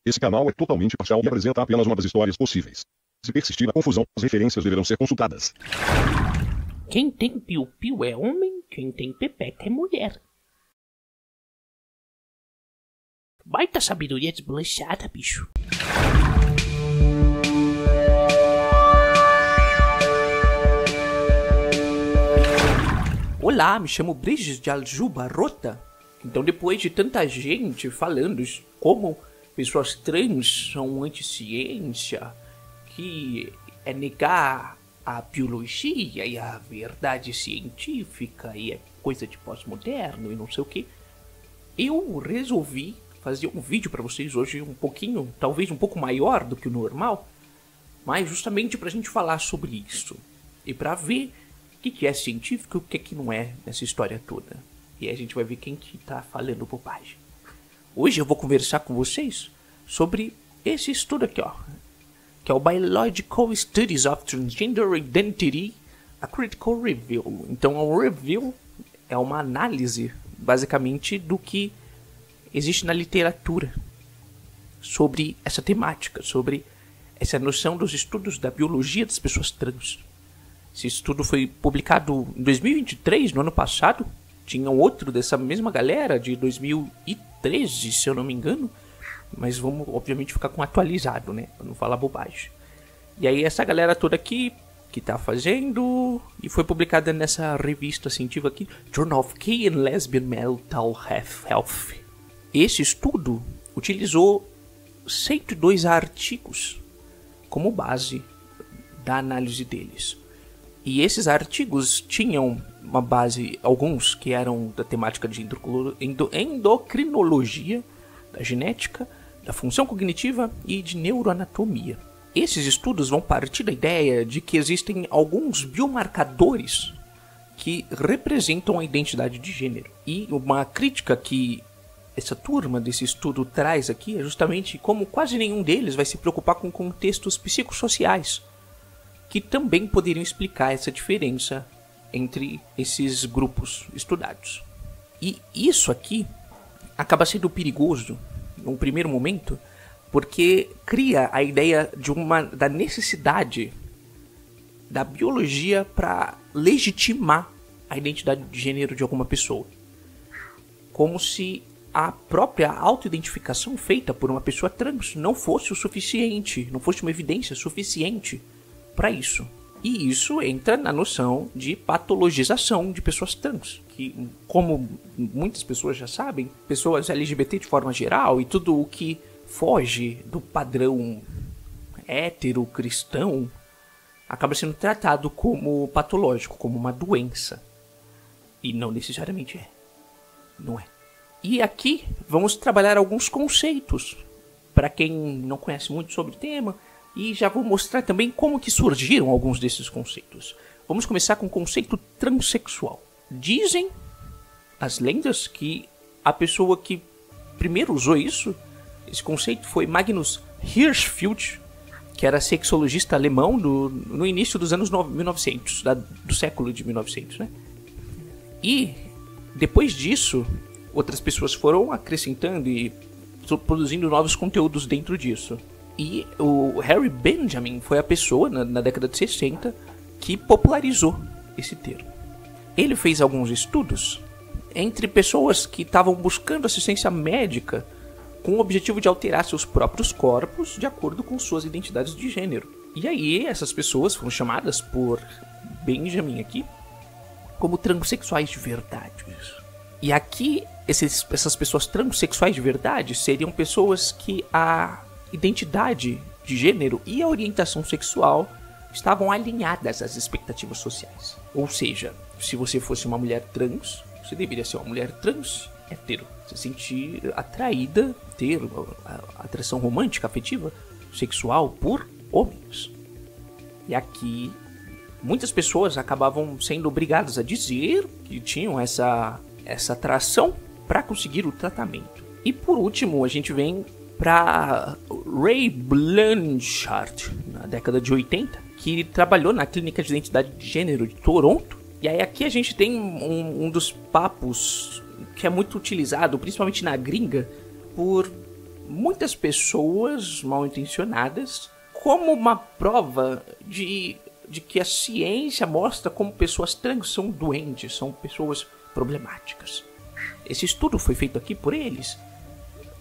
Esse canal é totalmente parcial e apresenta apenas uma das histórias possíveis. Se persistir a confusão, as referências deverão ser consultadas. Quem tem piu-piu é homem, quem tem pepeca é mulher. Baita sabedoria desblanchada, bicho. Olá, me chamo Briges de Aljuba Rota. Então, depois de tanta gente falando como pessoas trans são anti-ciência, que é negar a biologia e a verdade científica e é coisa de pós-moderno e não sei o que, eu resolvi fazer um vídeo para vocês hoje um pouquinho, talvez um pouco maior do que o normal, mas justamente pra gente falar sobre isso e pra ver o que é científico e o que não é nessa história toda. E aí a gente vai ver quem que tá falando bobagem. Hoje eu vou conversar com vocês sobre esse estudo aqui, ó, que é o Biological Studies of Transgender Identity, a Critical Review. Então, o review é uma análise, basicamente, do que existe na literatura sobre essa temática, sobre essa noção dos estudos da biologia das pessoas trans. Esse estudo foi publicado em 2023, no ano passado. Tinha outro dessa mesma galera, de 2013, se eu não me engano. Mas vamos, obviamente, ficar com atualizado, né? Pra não falar bobagem. E aí, essa galera toda aqui, que tá fazendo... E foi publicada nessa revista científica aqui, Journal of Gay and Lesbian Mental Health. Esse estudo utilizou 102 artigos como base da análise deles. E esses artigos tinham uma base, alguns que eram da temática de endocrinologia, da genética, da função cognitiva e de neuroanatomia. Esses estudos vão partir da ideia de que existem alguns biomarcadores que representam a identidade de gênero. E uma crítica que essa turma desse estudo traz aqui é justamente como quase nenhum deles vai se preocupar com contextos psicossociais, que também poderiam explicar essa diferença entre esses grupos estudados. E isso aqui acaba sendo perigoso, num primeiro momento, porque cria a ideia da necessidade da biologia para legitimar a identidade de gênero de alguma pessoa. Como se a própria autoidentificação feita por uma pessoa trans não fosse o suficiente, não fosse uma evidência suficiente para isso. E isso entra na noção de patologização de pessoas trans, que, como muitas pessoas já sabem, pessoas LGBT de forma geral e tudo o que foge do padrão hétero cristão acaba sendo tratado como patológico, como uma doença. E não necessariamente é. Não é. E aqui vamos trabalhar alguns conceitos para quem não conhece muito sobre o tema. E já vou mostrar também como que surgiram alguns desses conceitos. Vamos começar com o conceito transexual. Dizem as lendas que a pessoa que primeiro usou esse conceito foi Magnus Hirschfeld, que era sexologista alemão no início dos anos 1900, do século de 1900, né? E depois disso, outras pessoas foram acrescentando e produzindo novos conteúdos dentro disso. E o Harry Benjamin foi a pessoa, na década de 60, que popularizou esse termo. Ele fez alguns estudos entre pessoas que estavam buscando assistência médica com o objetivo de alterar seus próprios corpos de acordo com suas identidades de gênero. E aí essas pessoas foram chamadas por Benjamin aqui como transexuais de verdade. E aqui essas pessoas transexuais de verdade seriam pessoas que a identidade de gênero e a orientação sexual estavam alinhadas às expectativas sociais. Ou seja, se você fosse uma mulher trans, você deveria ser uma mulher trans hétero. Se sentir atraída, ter atração romântica, afetiva, sexual por homens. E aqui, muitas pessoas acabavam sendo obrigadas a dizer que tinham essa atração para conseguir o tratamento. E por último, a gente vem para Ray Blanchard, na década de 80, que trabalhou na Clínica de Identidade de Gênero de Toronto. E aí aqui a gente tem um dos papos que é muito utilizado, principalmente na gringa, por muitas pessoas mal intencionadas como uma prova de que a ciência mostra como pessoas trans são doentes, são pessoas problemáticas. Esse estudo foi feito aqui por eles.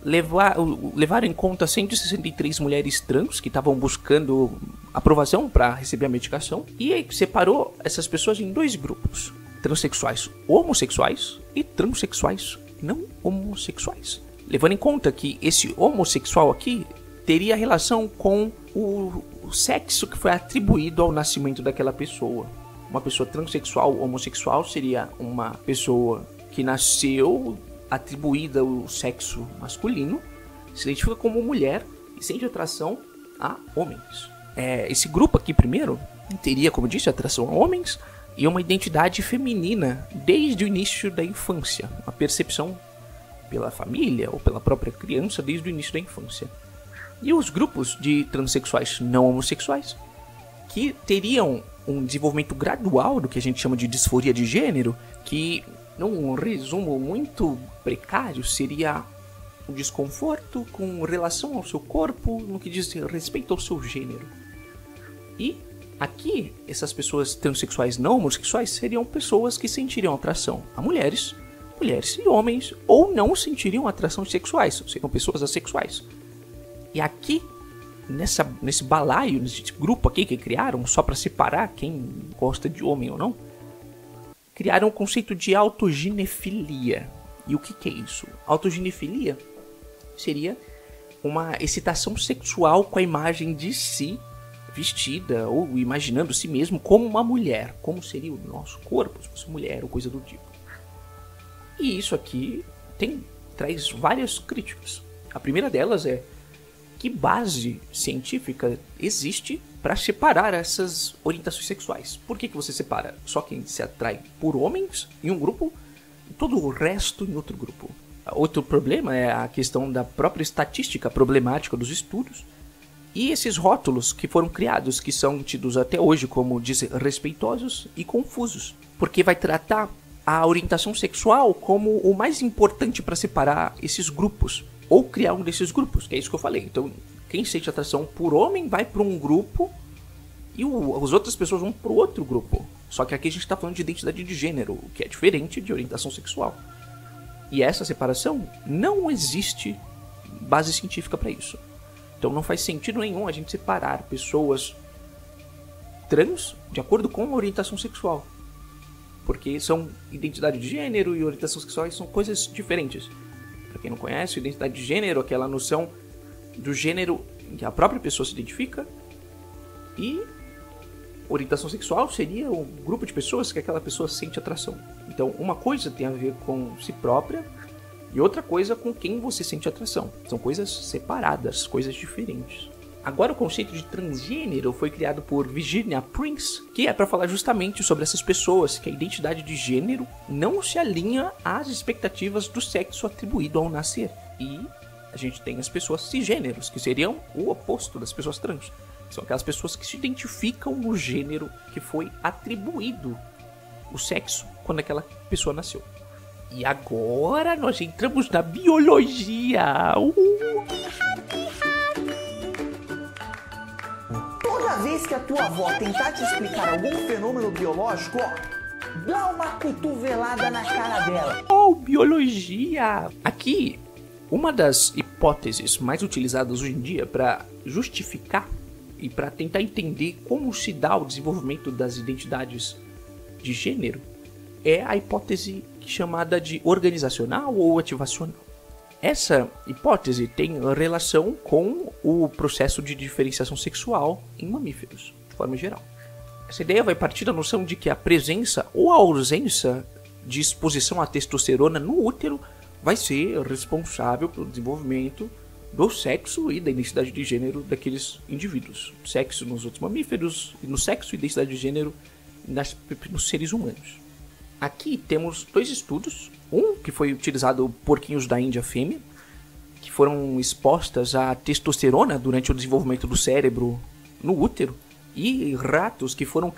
Levaram em conta 163 mulheres trans que estavam buscando aprovação para receber a medicação e separou essas pessoas em 2 grupos: transexuais homossexuais e transexuais não homossexuais. Levando em conta que esse homossexual aqui teria relação com o sexo que foi atribuído ao nascimento daquela pessoa. Uma pessoa transexual homossexual seria uma pessoa que nasceu atribuída ao sexo masculino, se identifica como mulher e sente atração a homens. Esse grupo aqui primeiro teria, como eu disse, atração a homens e uma identidade feminina desde o início da infância, uma percepção pela família ou pela própria criança desde o início da infância. E os grupos de transexuais não homossexuais, que teriam um desenvolvimento gradual do que a gente chama de disforia de gênero, que, num resumo muito precário, seria o desconforto com relação ao seu corpo no que diz respeito ao seu gênero. E aqui, essas pessoas transexuais não homossexuais seriam pessoas que sentiriam atração a mulheres e homens, ou não sentiriam atração sexuais, seriam pessoas assexuais. E aqui, nesse balaio, nesse grupo aqui que criaram, só para separar quem gosta de homem ou não, criaram o conceito de autoginefilia. E o que é isso? Autoginefilia seria uma excitação sexual com a imagem de si vestida ou imaginando si mesmo como uma mulher, como seria o nosso corpo se fosse mulher ou coisa do tipo. E isso aqui traz várias críticas. A primeira delas é: que base científica existe para separar essas orientações sexuais? Por que você separa só quem se atrai por homens em um grupo e todo o resto em outro grupo? Outro problema é a questão da própria estatística problemática dos estudos e esses rótulos que foram criados, que são tidos até hoje como desrespeitosos e confusos, porque vai tratar a orientação sexual como o mais importante para separar esses grupos, ou criar um desses grupos, que é isso que eu falei. Então, quem sente atração por homem vai para um grupo e as outras pessoas vão para o outro grupo. Só que aqui a gente está falando de identidade de gênero, o que é diferente de orientação sexual. E essa separação não existe base científica para isso. Então não faz sentido nenhum a gente separar pessoas trans de acordo com a orientação sexual. Porque são identidade de gênero e orientação sexual são coisas diferentes. Para quem não conhece, identidade de gênero é aquela noção do gênero em que a própria pessoa se identifica, e orientação sexual seria o grupo de pessoas que aquela pessoa sente atração. Então uma coisa tem a ver com si própria e outra coisa com quem você sente atração. São coisas separadas, coisas diferentes. Agora o conceito de transgênero foi criado por Virginia Prince, que é para falar justamente sobre essas pessoas que a identidade de gênero não se alinha às expectativas do sexo atribuído ao nascer. E a gente tem as pessoas cisgêneros, que seriam o oposto das pessoas trans. São aquelas pessoas que se identificam no gênero que foi atribuído o sexo quando aquela pessoa nasceu. E agora nós entramos na biologia. Toda vez que a tua avó tentar te explicar algum fenômeno biológico, ó, dá uma cotovelada na cara dela. Oh, biologia! Aqui, uma das hipóteses mais utilizadas hoje em dia para justificar e para tentar entender como se dá o desenvolvimento das identidades de gênero é a hipótese chamada de organizacional ou ativacional. Essa hipótese tem relação com o processo de diferenciação sexual em mamíferos, de forma geral. Essa ideia vai partir da noção de que a presença ou a ausência de exposição à testosterona no útero vai ser responsável pelo desenvolvimento do sexo e da identidade de gênero daqueles indivíduos. Sexo nos outros mamíferos e no sexo e identidade de gênero nos seres humanos. Aqui temos 2 estudos, um que foi utilizado porquinhos da Índia fêmea, que foram expostas à testosterona durante o desenvolvimento do cérebro no útero, e ratos que foram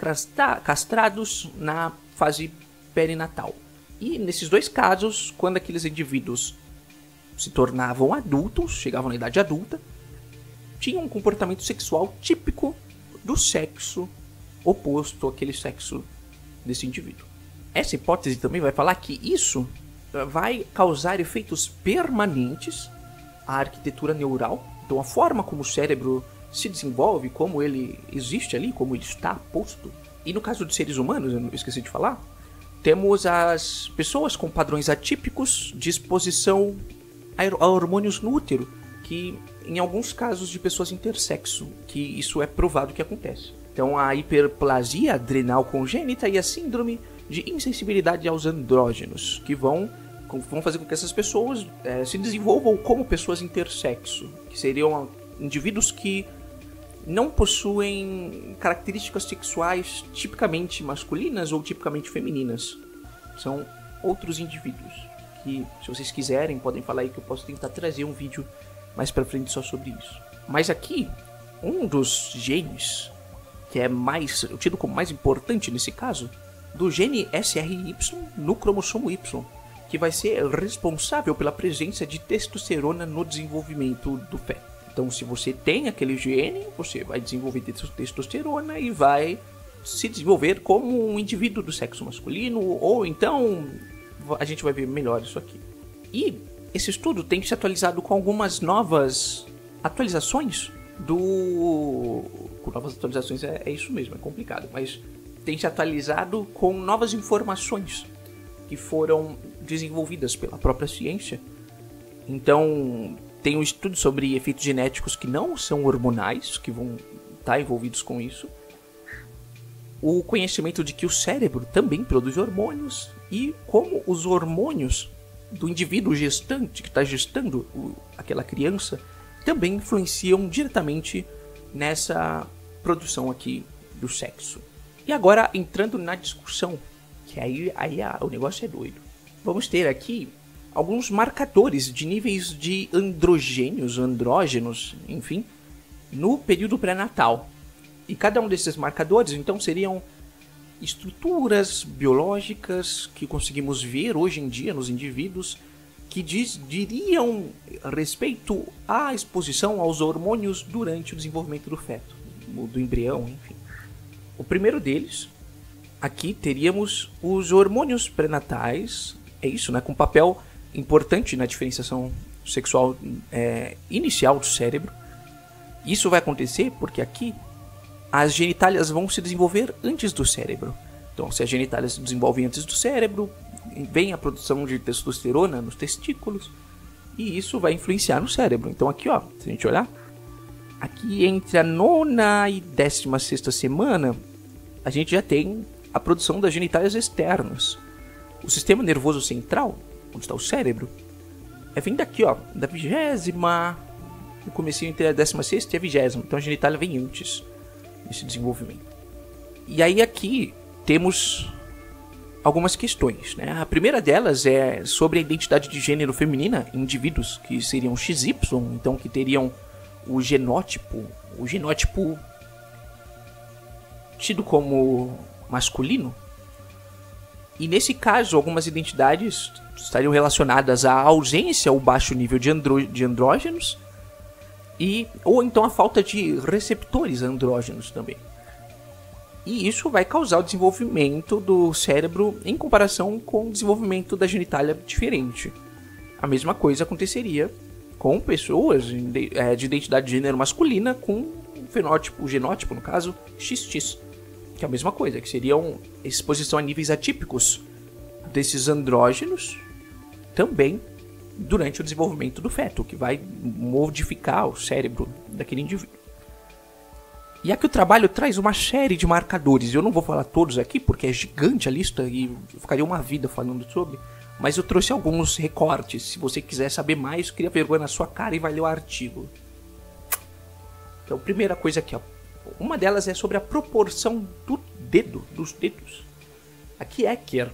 castrados na fase perinatal. E nesses 2 casos, quando aqueles indivíduos se tornavam adultos, chegavam na idade adulta, tinham um comportamento sexual típico do sexo oposto àquele sexo desse indivíduo. Essa hipótese também vai falar que isso vai causar efeitos permanentes à arquitetura neural. Então a forma como o cérebro se desenvolve, como ele existe ali, como ele está posto. E no caso de seres humanos, eu esqueci de falar, temos as pessoas com padrões atípicos de exposição a hormônios no útero, que em alguns casos de pessoas intersexo, que isso é provado que acontece. Então a hiperplasia adrenal congênita e a síndrome de insensibilidade aos andrógenos, que vão fazer com que essas pessoas se desenvolvam como pessoas intersexo, que seriam indivíduos que não possuem características sexuais tipicamente masculinas ou tipicamente femininas. São outros indivíduos que, se vocês quiserem, podem falar aí que eu posso tentar trazer um vídeo mais pra frente só sobre isso. Mas aqui, um dos genes que é tido como mais importante nesse caso, do gene SRY no cromossomo Y, que vai ser responsável pela presença de testosterona no desenvolvimento do feto. Então, se você tem aquele gene, você vai desenvolver testosterona e vai se desenvolver como um indivíduo do sexo masculino, ou então a gente vai ver melhor isso aqui. E esse estudo tem se atualizado com algumas novas atualizações Com novas atualizações é isso mesmo, é complicado, mas tem se atualizado com novas informações que foram desenvolvidas pela própria ciência. Então, tem um estudo sobre efeitos genéticos que não são hormonais, que vão estar envolvidos com isso. O conhecimento de que o cérebro também produz hormônios e como os hormônios do indivíduo gestante, que está gestando aquela criança, também influenciam diretamente nessa produção aqui do sexo. E agora, entrando na discussão, que aí o negócio é doido. Vamos ter aqui alguns marcadores de níveis de andrógenos, enfim, no período pré-natal. E cada um desses marcadores, então, seriam estruturas biológicas que conseguimos ver hoje em dia nos indivíduos que diriam respeito à exposição aos hormônios durante o desenvolvimento do feto, do embrião, enfim. O primeiro deles, aqui teríamos os hormônios pré-natais, é isso, né, com papel importante na diferenciação sexual inicial do cérebro. Isso vai acontecer porque aqui as genitálias vão se desenvolver antes do cérebro. Então, se as genitálias se desenvolvem antes do cérebro, vem a produção de testosterona nos testículos e isso vai influenciar no cérebro. Então aqui, ó, se a gente olhar, aqui entre a 9ª e 16ª semana, a gente já tem a produção das genitálias externas. O sistema nervoso central, onde está o cérebro, vem daqui, ó, da 20ª, no comecinho entre a 16ª e a 20ª. Então a genitália vem antes desse desenvolvimento. E aí aqui temos algumas questões, né? A primeira delas é sobre a identidade de gênero feminina em indivíduos que seriam XY, então que teriam o genótipo tido como masculino. E nesse caso, algumas identidades estariam relacionadas à ausência ou baixo nível de andrógenos, ou então a falta de receptores andrógenos também. E isso vai causar o desenvolvimento do cérebro em comparação com o desenvolvimento da genitália diferente. A mesma coisa aconteceria com pessoas de identidade de gênero masculina com o genótipo, no caso, XX. Que é a mesma coisa, que seriam exposição a níveis atípicos desses andrógenos também durante o desenvolvimento do feto, que vai modificar o cérebro daquele indivíduo. E aqui o trabalho traz uma série de marcadores. Eu não vou falar todos aqui, porque é gigante a lista e eu ficaria uma vida falando sobre. Mas eu trouxe alguns recortes. Se você quiser saber mais, cria vergonha na sua cara e vai ler o artigo. Então, primeira coisa aqui, ó. Uma delas é sobre a proporção dos dedos. Aqui Ecker,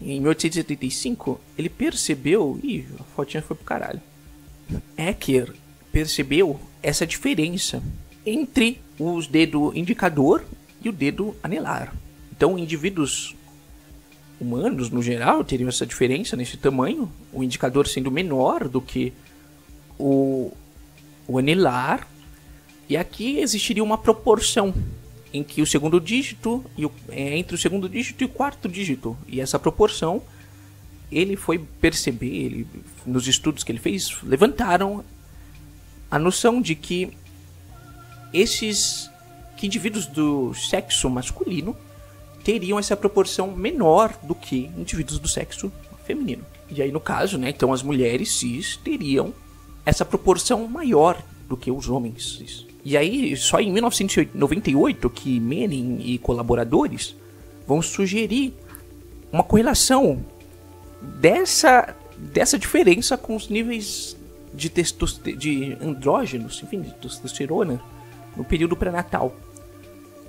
em 1875, ele percebeu... Ih, a fotinha foi pro caralho. Ecker percebeu essa diferença entre os dedo indicador e o dedo anelar. Então, indivíduos humanos, no geral, teriam essa diferença nesse tamanho, o indicador sendo menor do que o anelar, e aqui existiria uma proporção em que o segundo dígito entre o segundo dígito e o quarto dígito, e essa proporção ele foi perceber, nos estudos que ele fez, levantaram a noção de que indivíduos do sexo masculino teriam essa proporção menor do que indivíduos do sexo feminino. E aí, no caso, né, então as mulheres cis teriam essa proporção maior do que os homens cis. E aí, só em 1998 que Manning e colaboradores vão sugerir uma correlação dessa diferença com os níveis de andrógenos, enfim, de testosterona, no período pré-natal.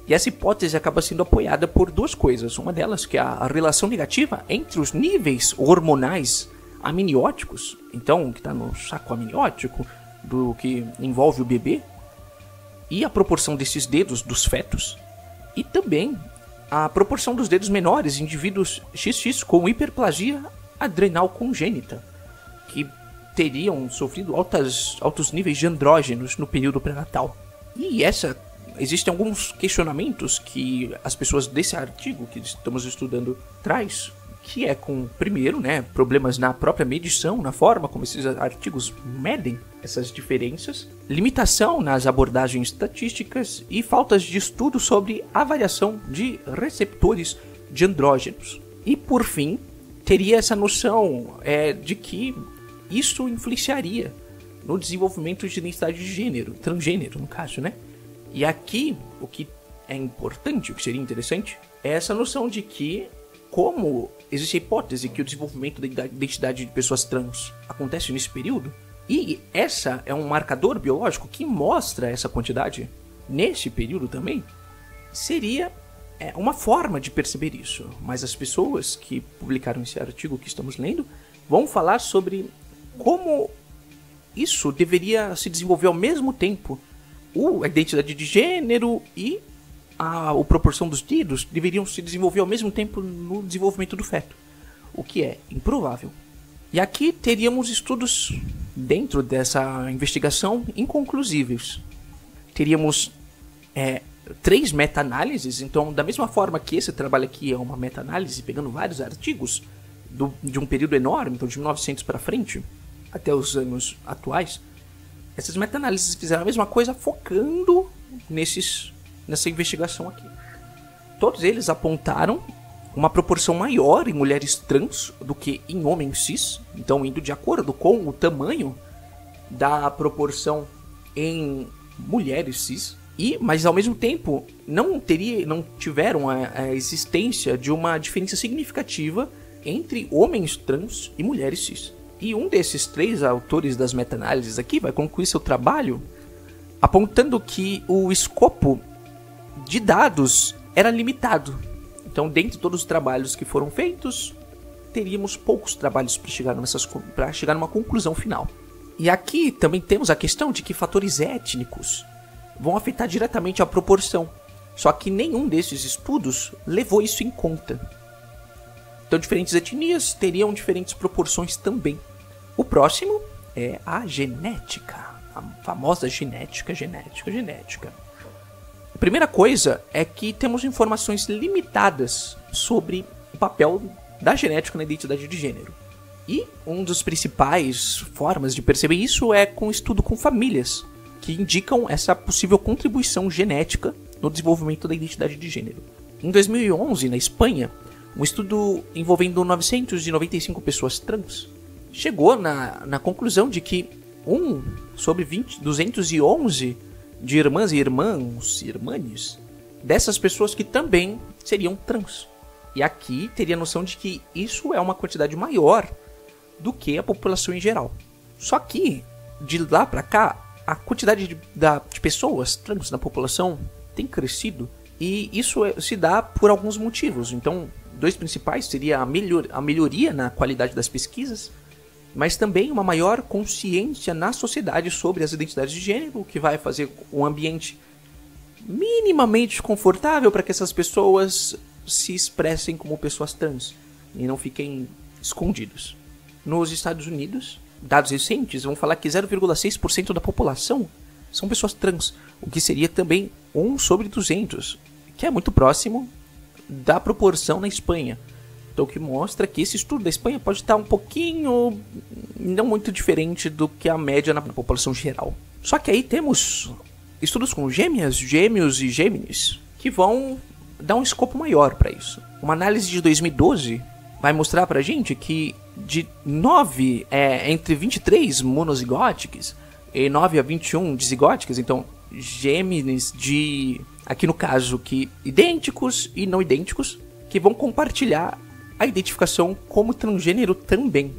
E essa hipótese acaba sendo apoiada por duas coisas. Uma delas que é a relação negativa entre os níveis hormonais amnióticos, então, que está no saco amniótico, do que envolve o bebê, e a proporção desses dedos dos fetos, e também a proporção dos dedos menores em indivíduos XX com hiperplasia adrenal congênita, que teriam sofrido altos níveis de andrógenos no período pré-natal. E existem alguns questionamentos que as pessoas desse artigo que estamos estudando traz, que é com, primeiro, né, problemas na própria medição, na forma como esses artigos medem essas diferenças, limitação nas abordagens estatísticas e faltas de estudo sobre a variação de receptores de andrógenos. E, por fim, teria essa noção de que isso influenciaria no desenvolvimento de identidade de gênero, transgênero no caso, né? E aqui, o que é importante, o que seria interessante, é essa noção de que, como existe a hipótese que o desenvolvimento da identidade de pessoas trans acontece nesse período, e essa é um marcador biológico que mostra essa quantidade nesse período também, seria uma forma de perceber isso. Mas as pessoas que publicaram esse artigo que estamos lendo vão falar sobre como isso deveria se desenvolver ao mesmo tempo. A identidade de gênero e a proporção dos dedos deveriam se desenvolver ao mesmo tempo no desenvolvimento do feto, o que é improvável. E aqui teríamos estudos dentro dessa investigação inconclusíveis. Teríamos 3 meta-análises, então da mesma forma que esse trabalho aqui é uma meta-análise pegando vários artigos de um período enorme, então de 1900 para frente, até os anos atuais, essas meta-análises fizeram a mesma coisa focando nessa investigação aqui. Todos eles apontaram uma proporção maior em mulheres trans do que em homens cis, então indo de acordo com o tamanho da proporção em mulheres cis, mas ao mesmo tempo não tiveram a existência de uma diferença significativa entre homens trans e mulheres cis. E um desses 3 autores das meta-análises aqui vai concluir seu trabalho apontando que o escopo de dados era limitado. Então, dentre todos os trabalhos que foram feitos, teríamos poucos trabalhos para chegar numa conclusão final. E aqui também temos a questão de que fatores étnicos vão afetar diretamente a proporção. Só que nenhum desses estudos levou isso em conta. Então, diferentes etnias teriam diferentes proporções também. O próximo é a genética, a famosa genética. A primeira coisa é que temos informações limitadas sobre o papel da genética na identidade de gênero. E uma das principais formas de perceber isso é com estudo com famílias, que indicam essa possível contribuição genética no desenvolvimento da identidade de gênero. Em 2011, na Espanha, um estudo envolvendo 995 pessoas trans chegou na conclusão de que 1 sobre 211 de irmãs e irmãs, dessas pessoas que também seriam trans. E aqui teria a noção de que isso é uma quantidade maior do que a população em geral. Só que, de lá para cá, a quantidade de pessoas trans na população tem crescido, e isso se dá por alguns motivos. Então, 2 principais seria a melhoria na qualidade das pesquisas, mas também uma maior consciência na sociedade sobre as identidades de gênero, que vai fazer um ambiente minimamente confortável para que essas pessoas se expressem como pessoas trans. e não fiquem escondidos. Nos Estados Unidos, dados recentes vão falar que 0,6% da população são pessoas trans, o que seria também 1 sobre 200, que é muito próximo da proporção na Espanha. Então, o que mostra que esse estudo da Espanha pode estar um pouquinho, não muito diferente do que a média na população geral. Só que aí temos estudos com gêmeas, gêmeos e gêmenes, que vão dar um escopo maior para isso. Uma análise de 2012 vai mostrar pra gente que de 9 entre 23 monozigóticos e 9 a 21 dizigóticos, então gêmeos de, aqui no caso, que idênticos e não idênticos, que vão compartilhar a identificação como transgênero também.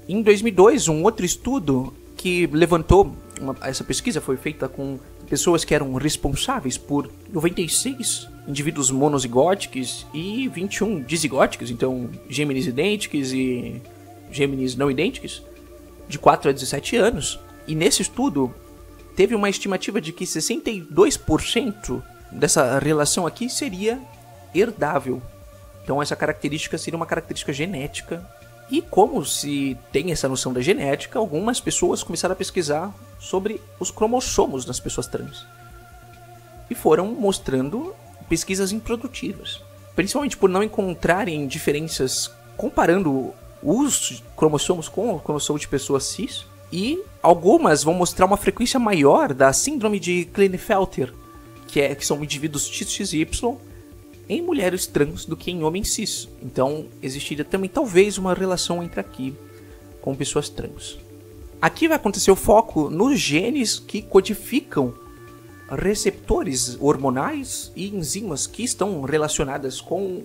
Em 2002, um outro estudo que levantou, essa pesquisa foi feita com pessoas que eram responsáveis por 96 indivíduos monozigóticos e 21 dizigóticos, então gêmeos idênticos e gêmeos não idênticos, de 4 a 17 anos. E nesse estudo, teve uma estimativa de que 62% dessa relação aqui seria herdável. Então essa característica seria uma característica genética. E como se tem essa noção da genética, algumas pessoas começaram a pesquisar sobre os cromossomos das pessoas trans. E foram mostrando pesquisas improdutivas. Principalmente por não encontrarem diferenças comparando os cromossomos com o cromossomo de pessoas cis. E algumas vão mostrar uma frequência maior da síndrome de Klinefelter, que são indivíduos XXY, em mulheres trans do que em homens cis. Então existiria também talvez uma relação entre aqui com pessoas trans. Aqui vai acontecer o foco nos genes que codificam receptores hormonais e enzimas que estão relacionadas com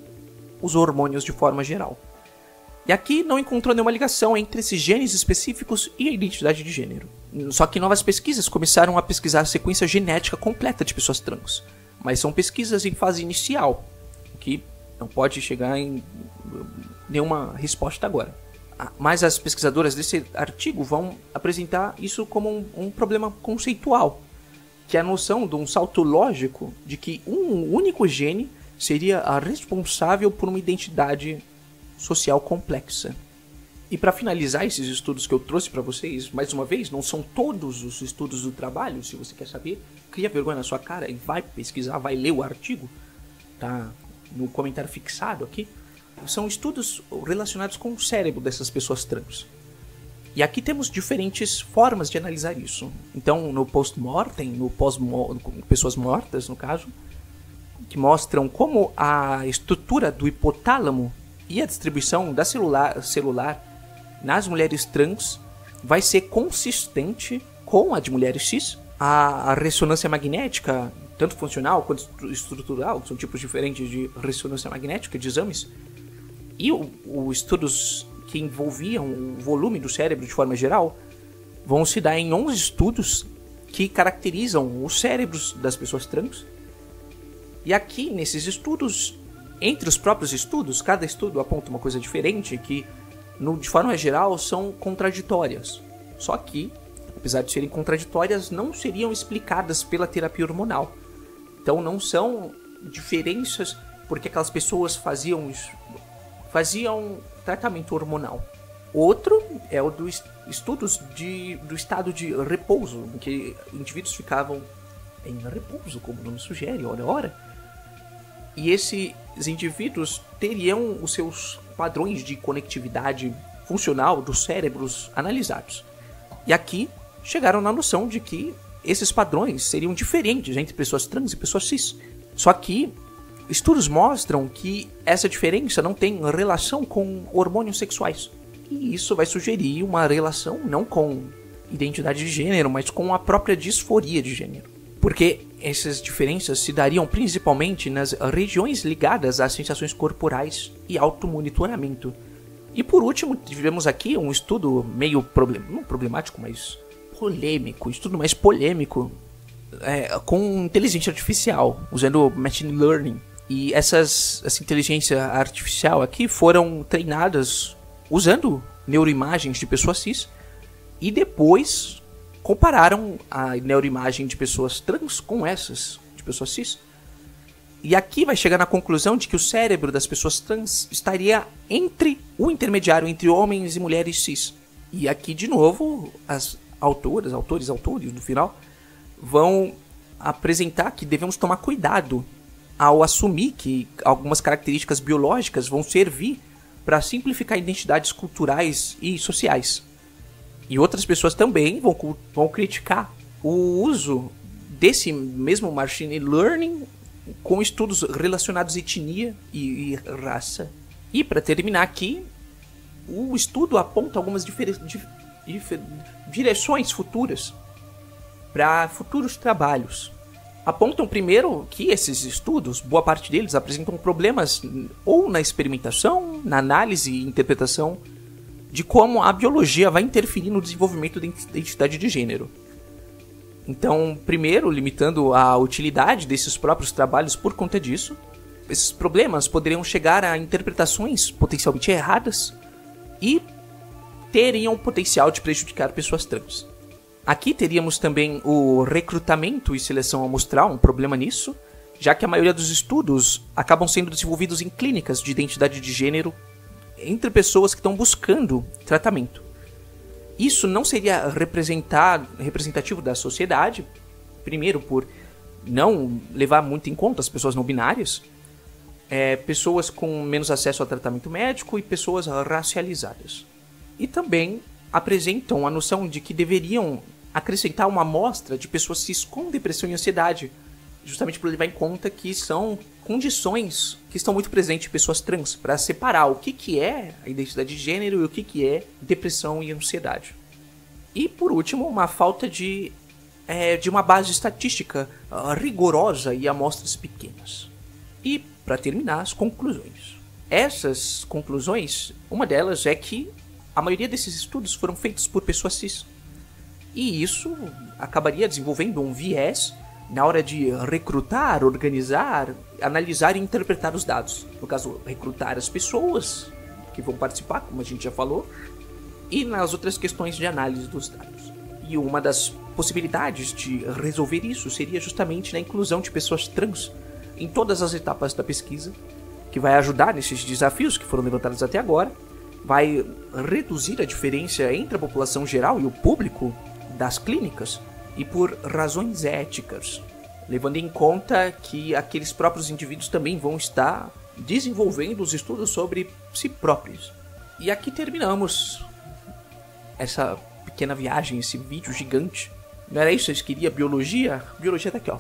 os hormônios de forma geral. E aqui não encontrou nenhuma ligação entre esses genes específicos e a identidade de gênero. Só que novas pesquisas começaram a pesquisar a sequência genética completa de pessoas trans. Mas são pesquisas em fase inicial, que não pode chegar em nenhuma resposta agora. Mas as pesquisadoras desse artigo vão apresentar isso como um problema conceitual, que é a noção de um salto lógico de que um único gene seria a responsável por uma identidade social complexa. E para finalizar esses estudos que eu trouxe para vocês, mais uma vez, não são todos os estudos do trabalho. Se você quer saber, cria vergonha na sua cara e vai pesquisar, vai ler o artigo, tá no comentário fixado aqui. São estudos relacionados com o cérebro dessas pessoas trans. E aqui temos diferentes formas de analisar isso. Então, no post-mortem, pessoas mortas, no caso, que mostram como a estrutura do hipotálamo e a distribuição da celular nas mulheres trans vai ser consistente com a de mulheres cis. A ressonância magnética, tanto funcional quanto estrutural, que são tipos diferentes de ressonância magnética, de exames, e os estudos que envolviam o volume do cérebro de forma geral, vão se dar em 11 estudos que caracterizam os cérebros das pessoas trans. E aqui, nesses estudos, entre os próprios estudos, cada estudo aponta uma coisa diferente, que de forma geral são contraditórias. Só que, apesar de serem contraditórias, não seriam explicadas pela terapia hormonal. Então não são diferenças porque aquelas pessoas faziam tratamento hormonal. Outro é o dos estudos do estado de repouso, em que indivíduos ficavam em repouso, como o nome sugere, ora. E esses indivíduos teriam os seus padrões de conectividade funcional dos cérebros analisados. E aqui chegaram na noção de que esses padrões seriam diferentes entre pessoas trans e pessoas cis. Só que estudos mostram que essa diferença não tem relação com hormônios sexuais. E isso vai sugerir uma relação não com identidade de gênero, mas com a própria disforia de gênero. Porque essas diferenças se dariam principalmente nas regiões ligadas às sensações corporais e automonitoramento. E por último, tivemos aqui um estudo meio não problemático, mas polêmico, estudo mais polêmico, com inteligência artificial, usando machine learning. E essa inteligência artificial aqui foram treinadas usando neuroimagens de pessoas cis e depois compararam a neuroimagem de pessoas trans com essas de pessoas cis E aqui vai chegar na conclusão de que o cérebro das pessoas trans estaria entre o intermediário entre homens e mulheres cis. E aqui, de novo, as autores no final, vão apresentar que devemos tomar cuidado ao assumir que algumas características biológicas vão servir para simplificar identidades culturais e sociais. E outras pessoas também vão criticar o uso desse mesmo machine learning com estudos relacionados à etnia e raça. E para terminar aqui, o estudo aponta algumas direções futuras para futuros trabalhos. Apontam primeiro que esses estudos, boa parte deles, apresentam problemas ou na experimentação, na análise e interpretação de como a biologia vai interferir no desenvolvimento da identidade de gênero. Então, primeiro, limitando a utilidade desses próprios trabalhos por conta disso, esses problemas poderiam chegar a interpretações potencialmente erradas e teriam o potencial de prejudicar pessoas trans. Aqui teríamos também o recrutamento e seleção amostral, um problema nisso, já que a maioria dos estudos acabam sendo desenvolvidos em clínicas de identidade de gênero entre pessoas que estão buscando tratamento. Isso não seria representativo da sociedade, primeiro por não levar muito em conta as pessoas não binárias, pessoas com menos acesso ao tratamento médico e pessoas racializadas. E também apresentam a noção de que deveriam acrescentar uma amostra de pessoas cis com depressão e ansiedade, justamente por levar em conta que são condições que estão muito presentes em pessoas trans, para separar o que é a identidade de gênero e o que é depressão e ansiedade. E por último, uma falta de uma base estatística rigorosa e amostras pequenas. E para terminar, as conclusões. Essas conclusões, uma delas é que a maioria desses estudos foram feitos por pessoas cis. E isso acabaria desenvolvendo um viés na hora de recrutar, organizar, analisar e interpretar os dados. No caso, recrutar as pessoas que vão participar, como a gente já falou, e nas outras questões de análise dos dados. E uma das possibilidades de resolver isso seria justamente na inclusão de pessoas trans em todas as etapas da pesquisa, que vai ajudar nesses desafios que foram levantados até agora, vai reduzir a diferença entre a população geral e o público das clínicas, e por razões éticas, levando em conta que aqueles próprios indivíduos também vão estar desenvolvendo os estudos sobre si próprios. E aqui terminamos essa pequena viagem, esse vídeo gigante. Não era isso? Vocês queriam biologia? Biologia tá aqui, ó.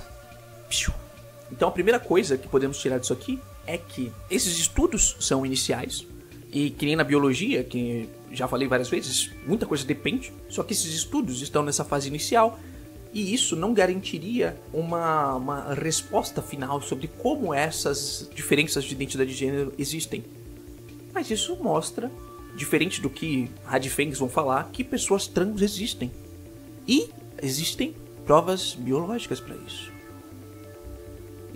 Então a primeira coisa que podemos tirar disso aqui é que esses estudos são iniciais, e que nem na biologia, que já falei várias vezes, muita coisa depende, só que esses estudos estão nessa fase inicial, e isso não garantiria uma resposta final sobre como essas diferenças de identidade de gênero existem. Mas isso mostra, diferente do que radifengs vão falar, que pessoas trans existem. E existem provas biológicas para isso.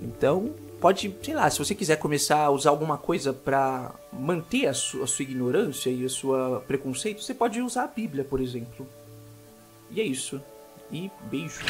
Então, pode, sei lá, se você quiser começar a usar alguma coisa para manter a sua ignorância e a sua preconceito, você pode usar a Bíblia, por exemplo. E é isso. E beijo.